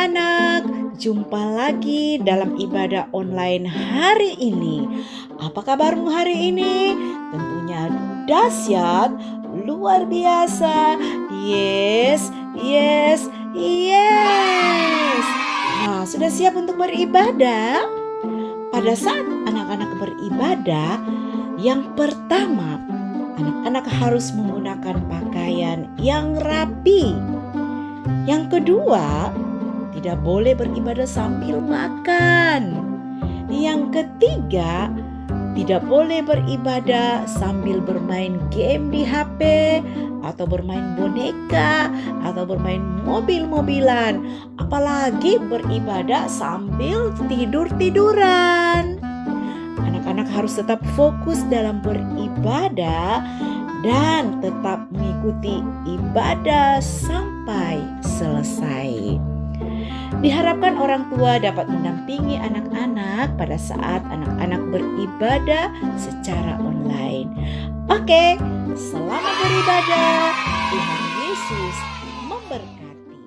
anak-anak, jumpa lagi dalam ibadah online hari ini. Apa kabarmu hari ini? Tentunya dahsyat, luar biasa. Yes, yes, yes. Nah, sudah siap untuk beribadah? Pada saat anak-anak beribadah, yang pertama, anak-anak harus menggunakan pakaian yang rapi. Yang kedua, tidak boleh beribadah sambil makan. Yang ketiga, tidak boleh beribadah sambil bermain game di HP, atau bermain boneka, atau bermain mobil-mobilan. Apalagi beribadah sambil tidur-tiduran. Anak-anak harus tetap fokus dalam beribadah dan tetap mengikuti ibadah sampai selesai. Diharapkan orang tua dapat mendampingi anak-anak pada saat anak-anak beribadah secara online. Oke, selamat beribadah. Tuhan Yesus memberkati.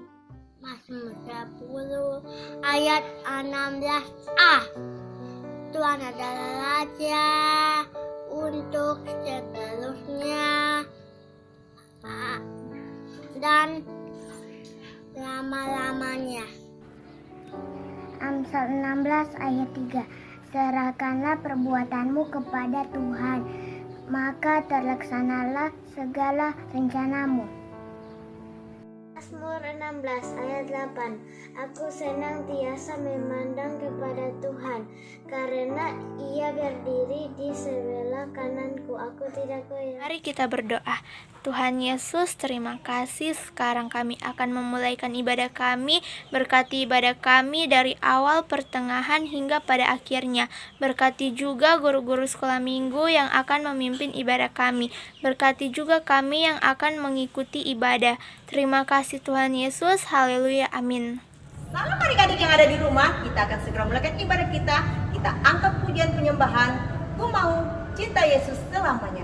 Mazmur 30 ayat 16a. Tuhan adalah Raja untuk seterusnya dan lama-lamanya. Amsal 16 ayat 3. Serahkanlah perbuatanmu kepada Tuhan, maka terlaksanalah segala rencanamu. Mazmur 16 ayat 8. Aku senantiasa memandang kepada Tuhan, karena Ia berdiri di sebelah kananku. Aku tidak goyah. Mari kita berdoa. Tuhan Yesus, terima kasih. Sekarang kami akan memulaikan ibadah kami. Berkati ibadah kami dari awal, pertengahan, hingga pada akhirnya. Berkati juga guru-guru sekolah minggu yang akan memimpin ibadah kami. Berkati juga kami yang akan mengikuti ibadah. Terima kasih Tuhan Yesus. Haleluya. Amin. Salam adik-adik yang ada di rumah, kita akan segera mulaikan ibadah kita. Kita angkat pujian penyembahan. Ku mau cinta Yesus selamanya.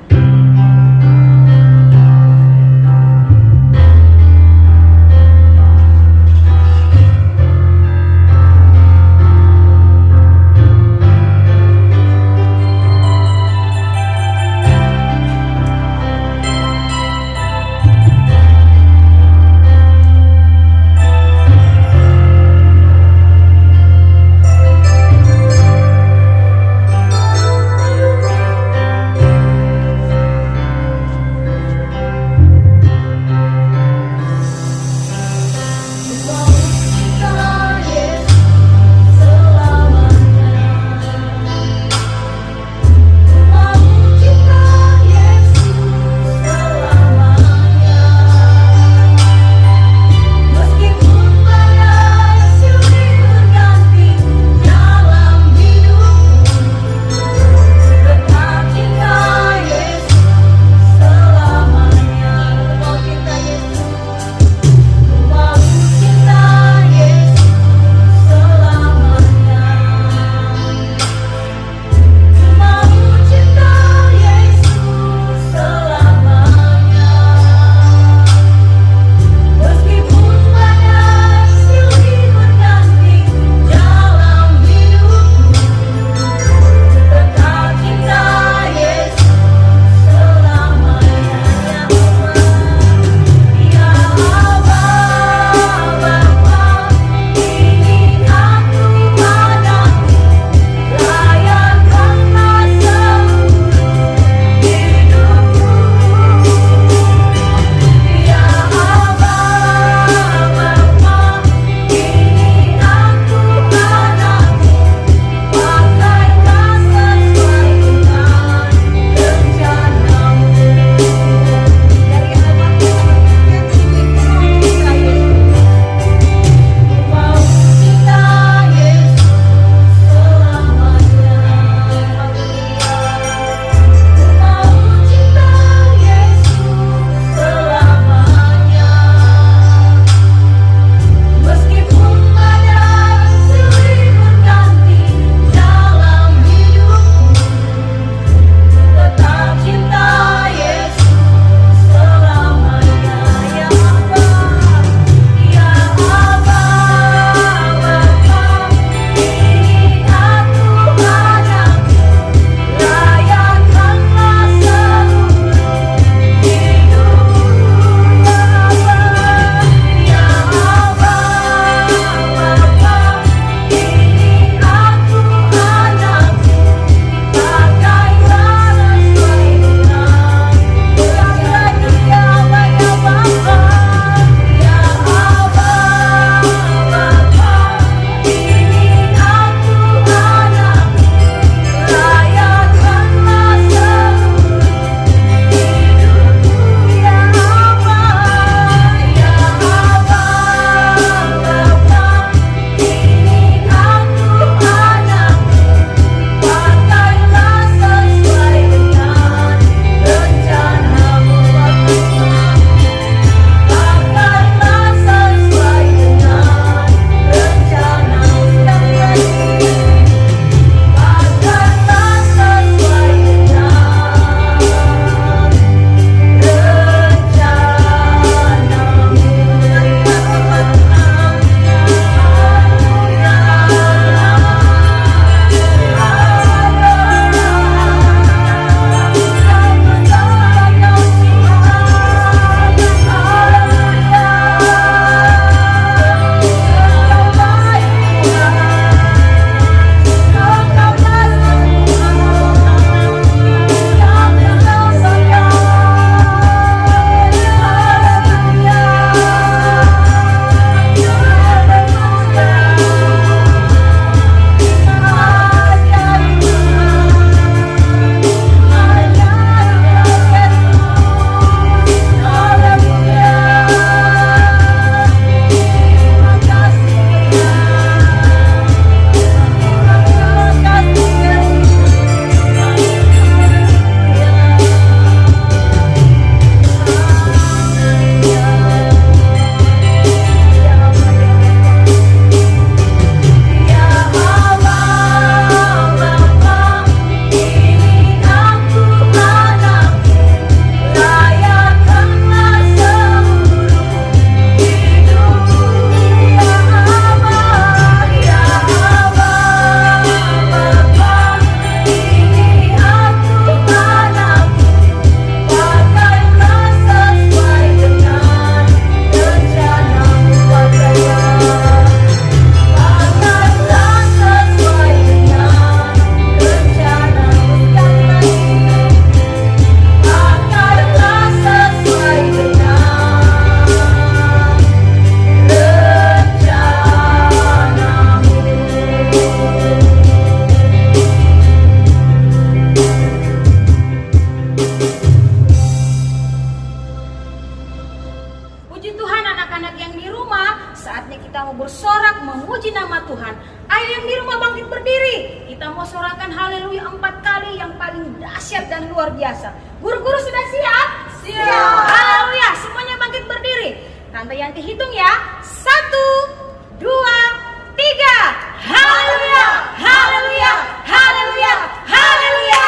sorakan haleluya 4 kali yang paling dahsyat dan luar biasa. Guru-guru sudah siap? Siap. Haleluya, semuanya bangkit berdiri. Tante Yanti hitung ya. 1, 2, 3. Haleluya, haleluya, haleluya, haleluya.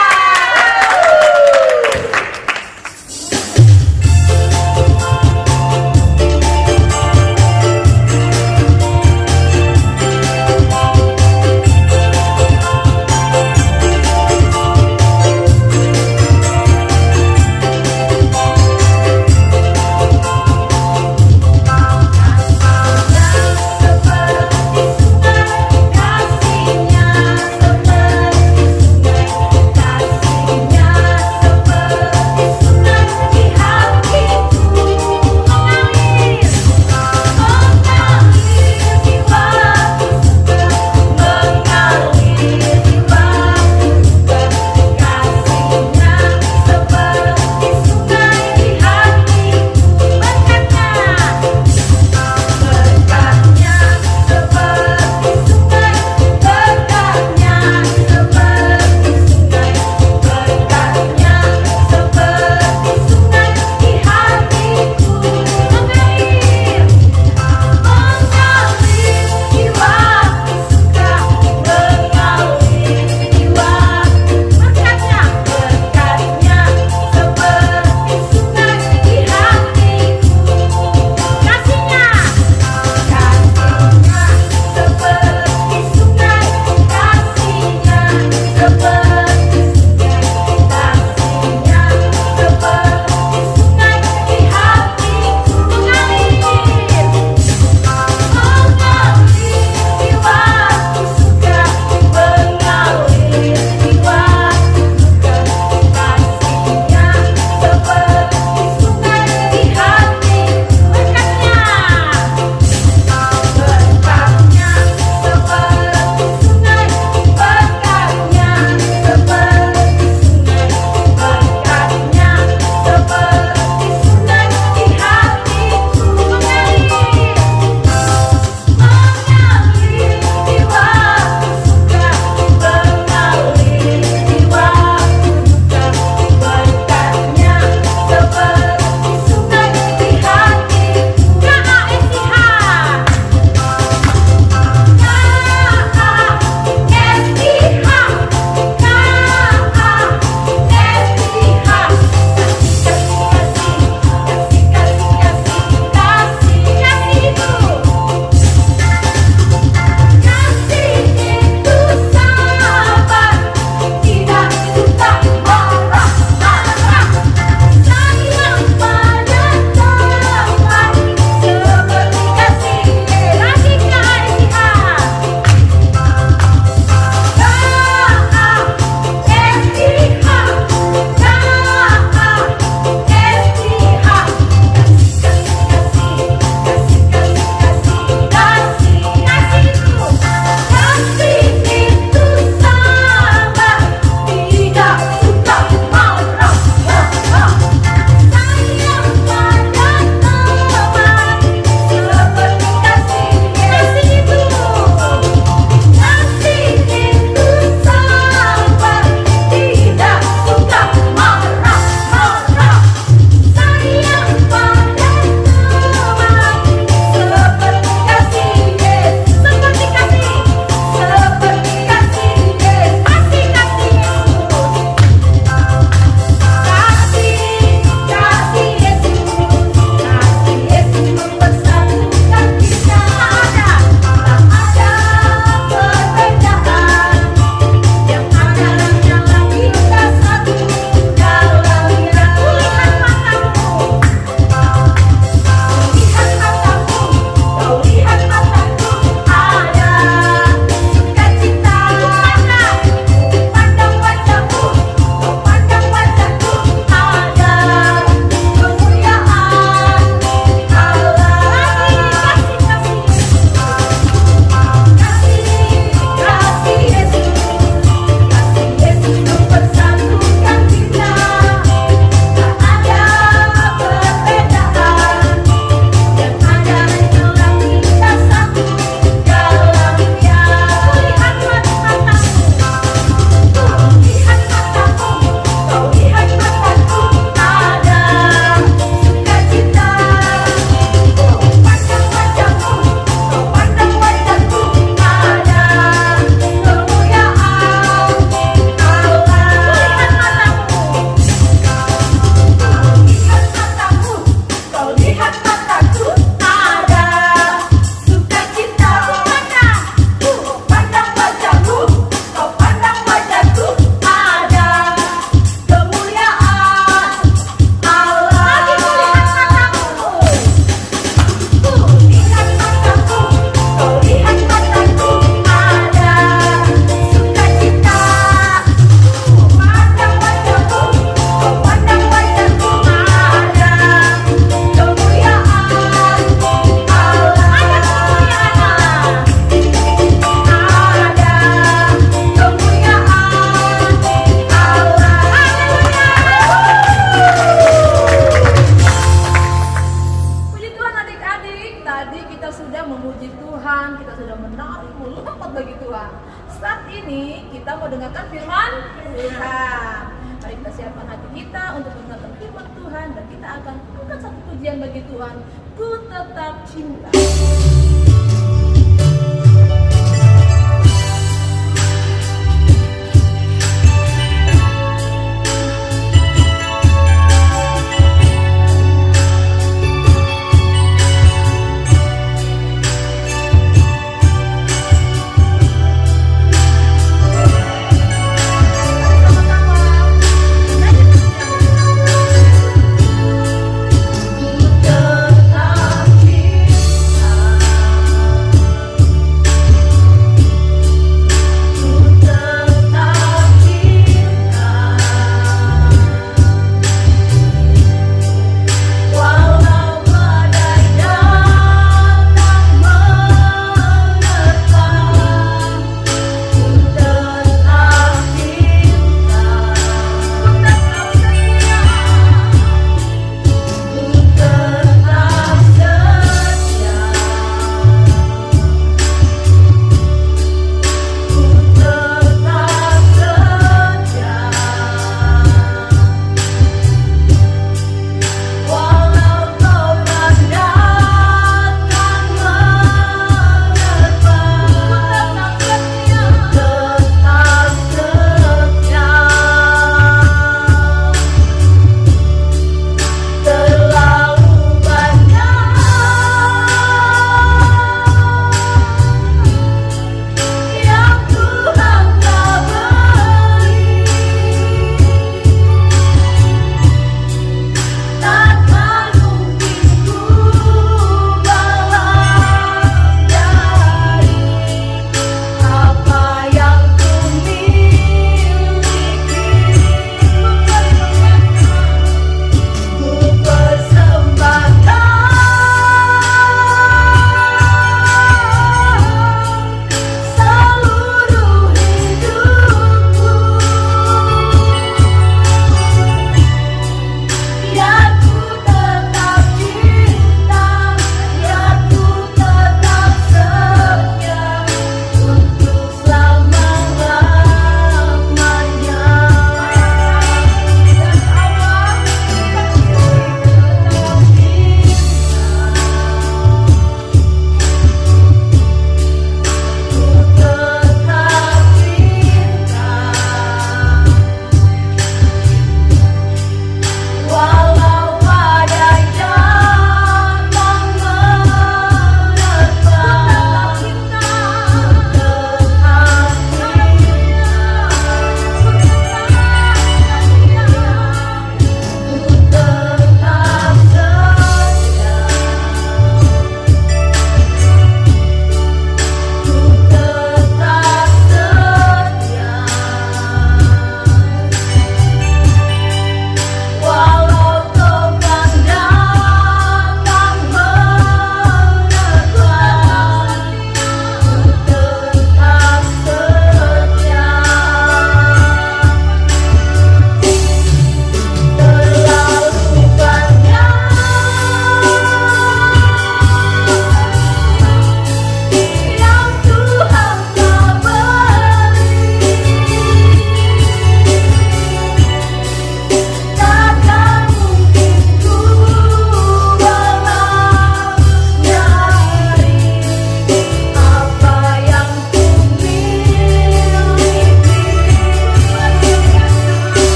firman Tuhan. Mari kita siapkan hati kita untuk mendengarkan firman Tuhan dan kita akan angkat satu pujian bagi Tuhan. Ku tetap cinta. Tetap cinta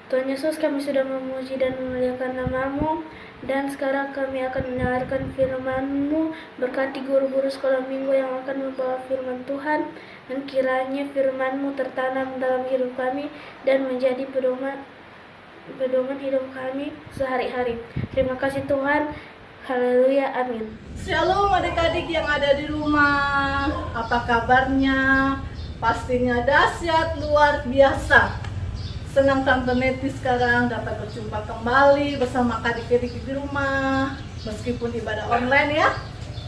Tuhan Yesus, kami sudah memuji dan memuliakan nama-Mu, dan sekarang kami akan mendengarkan firman-Mu. Berkati guru-guru sekolah minggu yang akan membawa firman Tuhan, dan kiranya firman-Mu tertanam dalam hidup kami dan menjadi pedoman hidup kami sehari-hari. Terima kasih Tuhan. Haleluya, amin. Shalom adik-adik yang ada di rumah. Apa kabarnya? Pastinya dahsyat, luar biasa. Senang Tante Neti sekarang dapat berjumpa kembali bersama adik-adik di rumah. Meskipun ibadah online ya,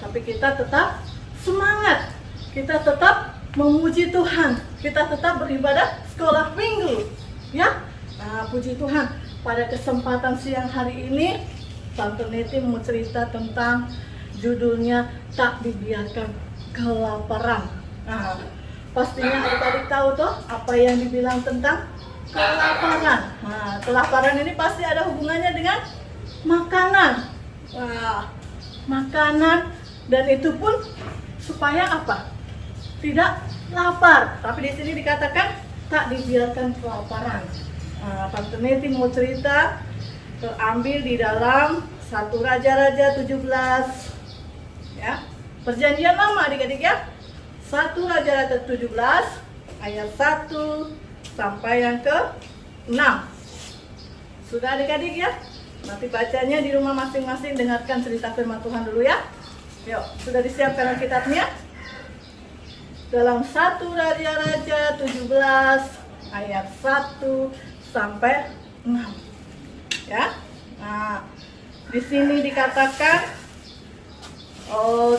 tapi kita tetap semangat. Kita tetap memuji Tuhan. Kita tetap beribadah sekolah minggu. Ya, nah, puji Tuhan. Pada kesempatan siang hari ini, Tante Neti mau cerita tentang judulnya Tak Dibiarkan Kelaparan. Nah, pastinya adik-adik tahu toh apa yang dibilang tentang kelaparan. Nah, kelaparan ini pasti ada hubungannya dengan makanan. Wah, makanan, dan itu pun supaya apa? Tidak lapar. Tapi di sini dikatakan tak dibiarkan kelaparan. Nah, Tante Neti mau cerita terambil di dalam 1 Raja-Raja 17. Ya. Perjanjian Lama adik-adik ya. 1 Raja-Raja 17 ayat 1 sampai yang ke-6. Sudah adik-adik ya? Nanti bacanya di rumah masing-masing, dengarkan cerita firman Tuhan dulu ya. Yuk, sudah disiapkan Alkitabnya? Dalam 1 Raja-Raja 17 ayat 1 sampai 6. Ya. Nah, di sini dikatakan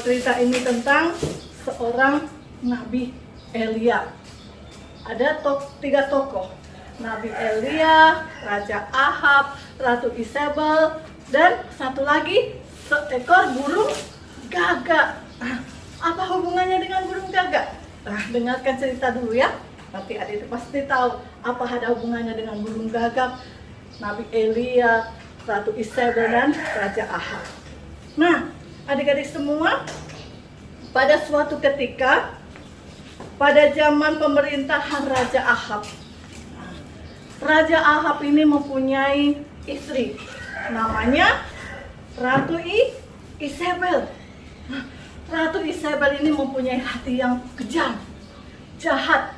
cerita ini tentang seorang Nabi Elia. Ada 3 tokoh, Nabi Elia, Raja Ahab, Ratu Isabel, dan satu lagi seekor burung gagak. Apa hubungannya dengan burung gagak? Nah, dengarkan cerita dulu ya. Nanti adik pasti tahu apa ada hubungannya dengan burung gagak, Nabi Elia, Ratu Isabel, dan Raja Ahab. Nah, adik-adik semua, pada suatu ketika pada zaman pemerintahan Raja Ahab, Raja Ahab ini mempunyai istri, namanya Ratu Isabel. Ratu Isabel ini mempunyai hati yang kejam, jahat,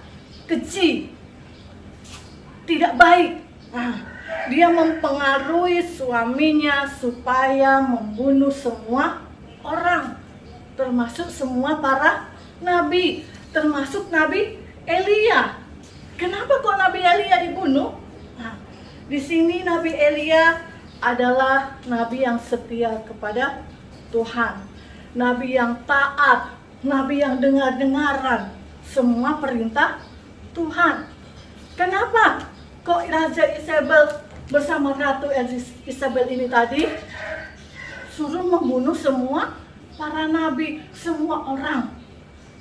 keji, tidak baik. Dia mempengaruhi suaminya supaya membunuh semua orang, termasuk semua para nabi, termasuk Nabi Elia. Kenapa kok Nabi Elia dibunuh? Nah, di sini Nabi Elia adalah nabi yang setia kepada Tuhan, nabi yang taat, nabi yang dengar-dengaran semua perintah Tuhan. Kenapa kok Raja Isabel bersama Ratu Isabel ini tadi suruh membunuh semua para nabi, semua orang?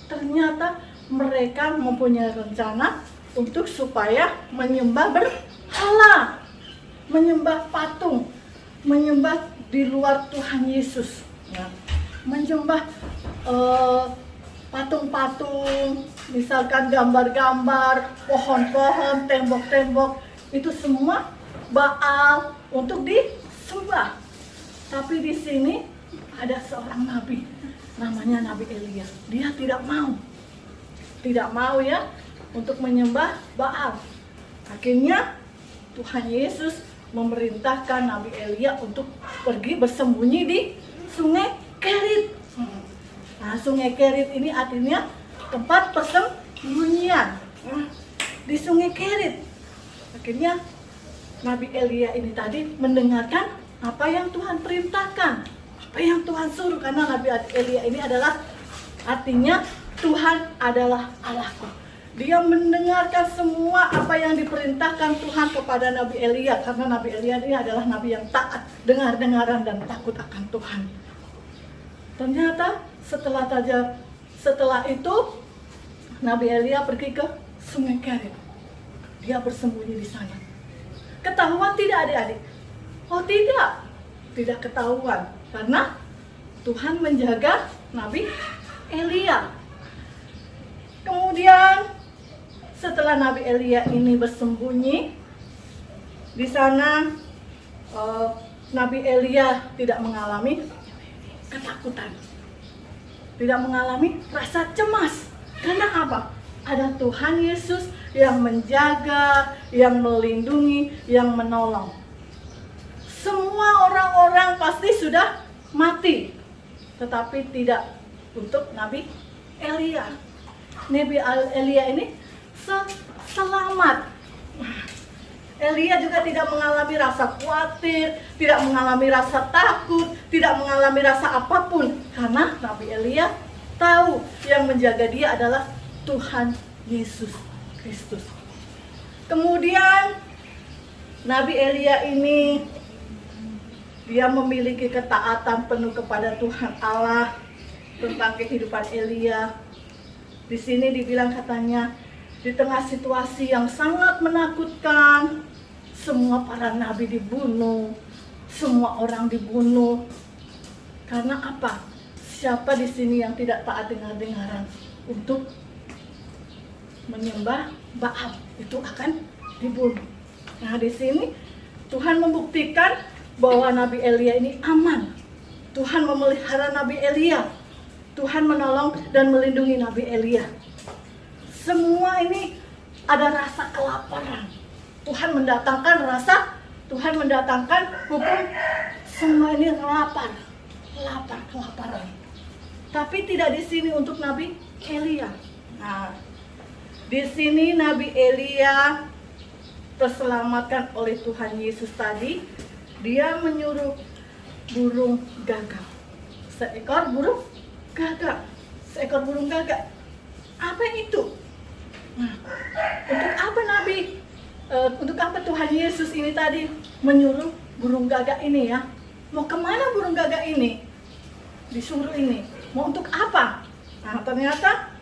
Ternyata mereka mempunyai rencana untuk supaya menyembah berhala, menyembah patung, menyembah di luar Tuhan Yesus, ya. Menyembah patung-patung, misalkan gambar-gambar, pohon-pohon, tembok-tembok, itu semua Baal untuk disembah. Tapi di sini ada seorang nabi, namanya Nabi Elia. Dia tidak mau ya untuk menyembah Baal. Akhirnya Tuhan Yesus memerintahkan Nabi Elia untuk pergi bersembunyi di Sungai Kerit. Nah, Sungai Kerit ini artinya tempat persembunyian. Di Sungai Kerit. Akhirnya Nabi Elia ini tadi mendengarkan apa yang Tuhan perintahkan, apa yang Tuhan suruh, karena Nabi Elia ini adalah artinya Tuhan adalah Allahku. Dia mendengarkan semua apa yang diperintahkan Tuhan kepada Nabi Elia, karena Nabi Elia ini adalah nabi yang taat, dengar-dengaran dan takut akan Tuhan. Ternyata setelah itu Nabi Elia pergi ke Sungai Kerit. Dia bersembunyi di sana. Ketahuan tidak adik-adik? Oh tidak ketahuan, karena Tuhan menjaga Nabi Elia. Kemudian setelah Nabi Elia ini bersembunyi, di sana Nabi Elia tidak mengalami ketakutan, tidak mengalami rasa cemas. Karena apa? Ada Tuhan Yesus yang menjaga, yang melindungi, yang menolong. Semua orang-orang pasti sudah mati, tetapi tidak untuk Nabi Elia. Nabi Elia ini selamat. Elia juga tidak mengalami rasa khawatir, tidak mengalami rasa takut, tidak mengalami rasa apapun. Karena Nabi Elia tahu yang menjaga dia adalah Tuhan Yesus Kristus. Kemudian Nabi Elia ini dia memiliki ketaatan penuh kepada Tuhan Allah. Tentang kehidupan Elia, di sini dibilang katanya, di tengah situasi yang sangat menakutkan, semua para nabi dibunuh, semua orang dibunuh. Karena apa? Siapa di sini yang tidak taat dengar-dengaran untuk menyembah Baal, itu akan dibunuh. Nah, di sini Tuhan membuktikan bahwa Nabi Elia ini aman. Tuhan memelihara Nabi Elia. Tuhan menolong dan melindungi Nabi Elia. Semua ini ada rasa kelaparan. Tuhan mendatangkan hukum. Semua ini kelaparan. Tapi tidak di sini untuk Nabi Elia. Nah, di sini Nabi Elia terselamatkan oleh Tuhan Yesus tadi. Dia menyuruh burung gagak. Seekor burung gagak. Apa itu? Nah, untuk apa Tuhan Yesus ini tadi menyuruh burung gagak ini ya? Mau kemana burung gagak ini? Disuruh ini. Mau untuk apa? Nah, ternyata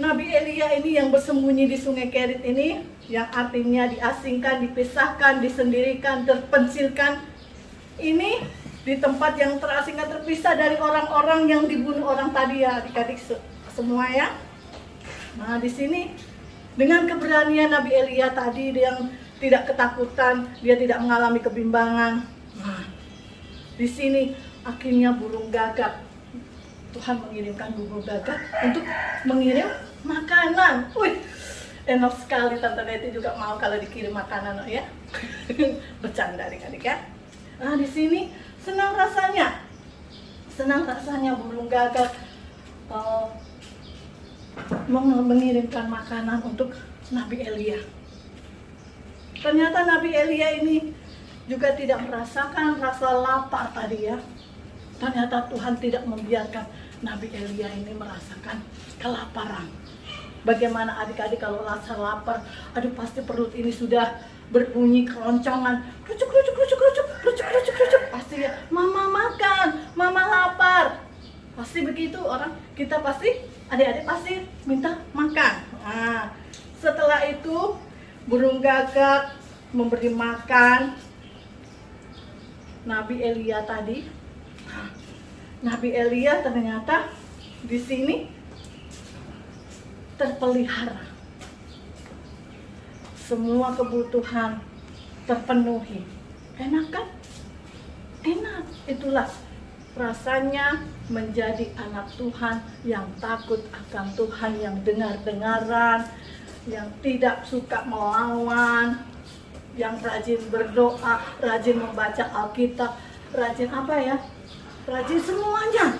Nabi Elia ini yang bersembunyi di sungai Kerit ini, yang artinya diasingkan, dipisahkan, disendirikan, terpencilkan, ini di tempat yang terasingkan, terpisah dari orang-orang yang dibunuh orang tadi ya, adik-adik semua ya. Nah, di sini dengan keberanian Nabi Elia tadi, dia yang tidak ketakutan, dia tidak mengalami kebimbangan. Nah, di sini akhirnya burung gagak, Tuhan mengirimkan burung gagak untuk mengirim makanan. Wih, enak sekali, Tante Neti juga mau kalau dikirim makanan ya. Bercanda adik-adik ya. Nah, di sini senang rasanya burung gagak mengirimkan makanan untuk Nabi Elia. Ternyata Nabi Elia ini juga tidak merasakan rasa lapar tadi ya. Ternyata Tuhan tidak membiarkan Nabi Elia ini merasakan kelaparan. Bagaimana adik-adik kalau rasa lapar, aduh pasti perut ini sudah berbunyi keroncongan, rucuk, pasti ya, mama makan, mama lapar, pasti begitu orang kita pasti, adik-adik pasti minta makan. Nah, setelah itu burung gagak memberi makan Nabi Elia tadi. Nabi Elia ternyata di sini terpelihara. Semua kebutuhan terpenuhi. Enak kan? Enak. Itulah rasanya menjadi anak Tuhan yang takut akan Tuhan, yang dengar-dengaran, yang tidak suka melawan, yang rajin berdoa, rajin membaca Alkitab, rajin apa ya? Rajin semuanya.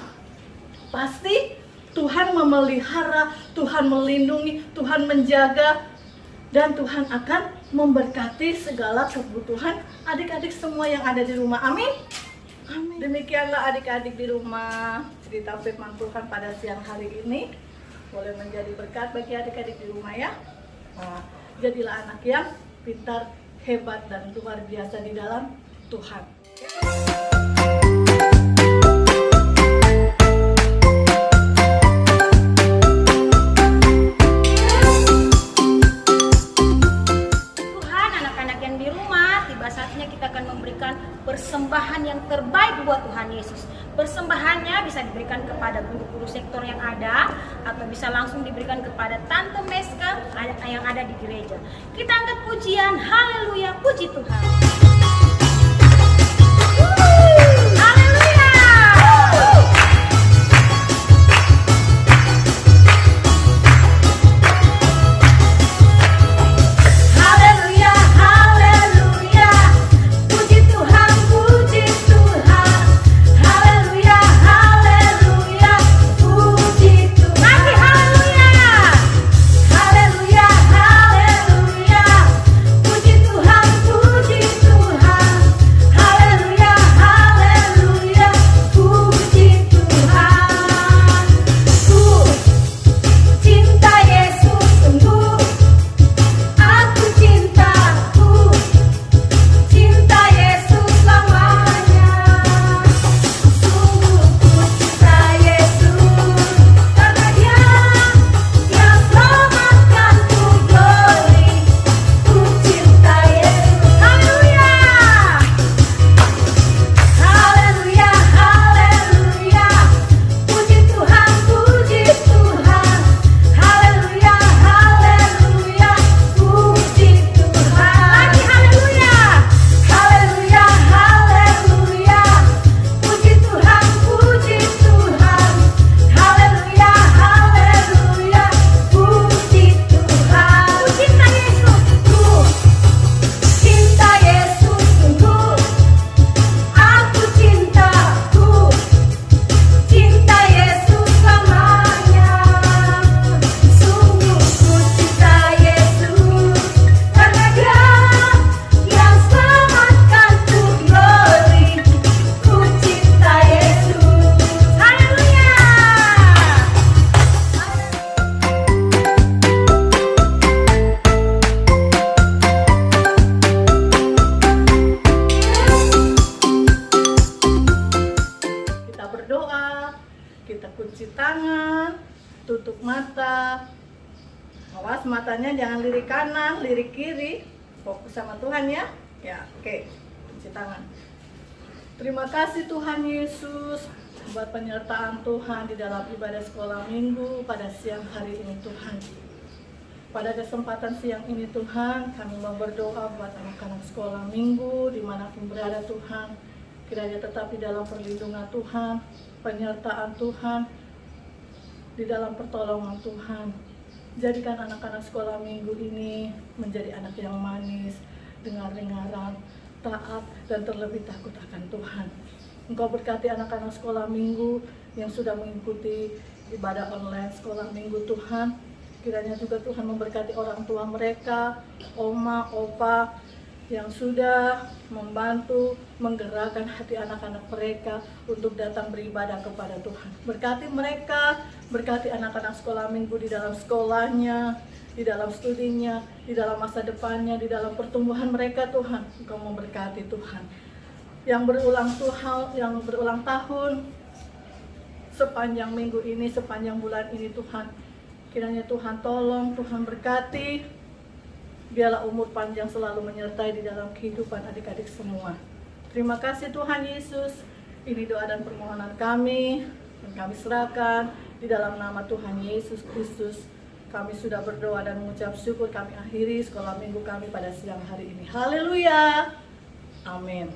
Pasti Tuhan memelihara, Tuhan melindungi, Tuhan menjaga, dan Tuhan akan memberkati segala kebutuhan adik-adik semua yang ada di rumah. Amin. Amin. Demikianlah adik-adik di rumah, cerita firman Tuhan pada siang hari ini. Boleh menjadi berkat bagi adik-adik di rumah ya. Nah, jadilah anak yang pintar, hebat, dan luar biasa di dalam Tuhan. Tuhan, anak-anak yang di rumah, tiba saatnya kita akan memberikan persembahan yang terbaik buat Tuhan Yesus. Persembahannya bisa diberikan kepada guru-guru sektor yang ada, atau bisa langsung diberikan kepada Tante Meska yang ada di gereja. Kita angkat pujian, haleluya, puji Tuhan. Kita kunci tangan, tutup mata. Awas matanya jangan lirik kanan, lirik kiri. Fokus sama Tuhan ya. Ya, oke. Kunci tangan. Terima kasih Tuhan Yesus buat penyertaan Tuhan di dalam ibadah sekolah minggu pada siang hari ini Tuhan. Pada kesempatan siang ini Tuhan, kami mau berdoa buat anak-anak sekolah minggu dimanapun berada Tuhan. Kiranya tetap di dalam perlindungan Tuhan, penyertaan Tuhan, di dalam pertolongan Tuhan. Jadikan anak-anak sekolah minggu ini menjadi anak yang manis, dengar-dengaran, taat, dan terlebih takut akan Tuhan. Engkau berkati anak-anak sekolah minggu yang sudah mengikuti ibadah online sekolah minggu Tuhan. Kiranya juga Tuhan memberkati orang tua mereka, oma, opa, yang sudah membantu menggerakkan hati anak-anak mereka untuk datang beribadah kepada Tuhan. Berkati mereka, berkati anak-anak sekolah minggu di dalam sekolahnya, di dalam studinya, di dalam masa depannya, di dalam pertumbuhan mereka Tuhan. Engkau memberkati Tuhan. Yang berulang tahun sepanjang minggu ini, sepanjang bulan ini Tuhan. Kiranya Tuhan tolong, Tuhan berkati. Biarlah umur panjang selalu menyertai di dalam kehidupan adik-adik semua. Terima kasih Tuhan Yesus. Ini doa dan permohonan kami, dan kami serahkan di dalam nama Tuhan Yesus Kristus. Kami sudah berdoa dan mengucap syukur. Kami akhiri sekolah minggu kami pada siang hari ini. Haleluya. Amin.